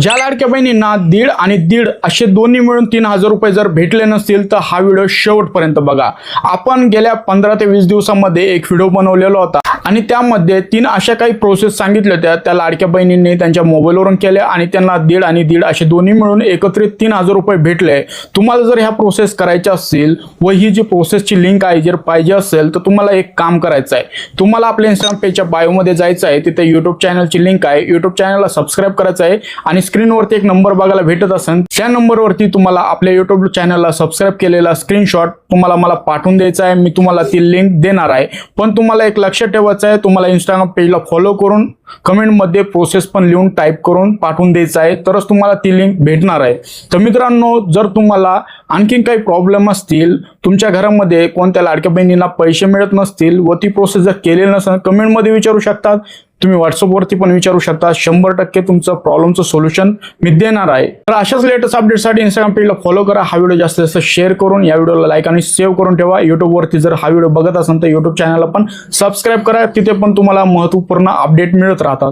ज्या लाडक्या बहिणींना 1.5 आणि 1.5 असे दोन्ही मिळून 3,000 रुपये जर भेटले नसतील तर हा व्हिडिओ शेवटपर्यंत बघा। आपण गेल्या 15 ते 20 दिवसांमध्ये एक व्हिडिओ बनवलेला होता आणि त्यामध्ये 3 अशा काही प्रोसेस सांगितल्या होत्या त्या लाडक्या बहिणींनी त्यांच्या मोबाईलवरून केल्या आणि त्यांना 1.5 आणि 1.5 असे दोन्ही मिळून एकत्रित 3,000 रुपये भेटले। तुम्हाला जर ह्या प्रोसेस करायच्या असतील व ही जी प्रोसेसची लिंक आहे जर पाहिजे असेल तर तुम्हाला एक काम करायचं आहे। तुम्हाला आपल्या इंस्टाग्राम पेजच्या बायोमध्ये जायचं आहे, तिथे YouTube चॅनलची लिंक आहे, YouTube चॅनलला सबस्क्राइब करायचं आहे आणि स्क्रीनवरती एक नंबर बघायला भेटत असेल त्या नंबरवरती तुम्हाला आपल्या YouTube चॅनलला सबस्क्राइब केलेला स्क्रीनशॉट तुम्हाला मला पाठवून द्यायचा आहे। मी तुम्हाला ती लिंक देणार आहे, पण तुम्हाला एक लक्षात ठेवायचं आहे, तुम्हाला इंस्टाग्राम पेजला फॉलो करून कमेंटमध्ये प्रोसेस पण लिहून टाईप करून पाठवून द्यायचं आहे, तरच तुम्हाला ती लिंक भेटणार आहे। तर मित्रांनो, जर तुम्हाला आणखीन काही प्रॉब्लेम असतील, तुमच्या घरामध्ये कोणत्या लाडक्या बहिणींना पैसे मिळत नसतील व ती प्रोसेस जर केलेली नसेल कमेंटमध्ये विचारू शकतात, तुम्ही व्हॉट्सअपवरती पण विचारू शकता। 100% तुमचं प्रॉब्लेमचं सोल्युशन मी देणार आहे। तर अशाच लेटेस्ट अपडेटसाठी इंस्टाग्राम पेजला फॉलो करा, हा व्हिडिओ जास्तीत जास्त शेअर करून या व्हिडिओला लाईक आणि सेव्ह करून ठेवा। युट्यूबवरती जर हा व्हिडिओ बघत असाल तर YouTube चॅनलला पण सबस्क्राइब करा, तिथे पण तुम्हाला महत्त्वपूर्ण अपडेट मिळत राहतात।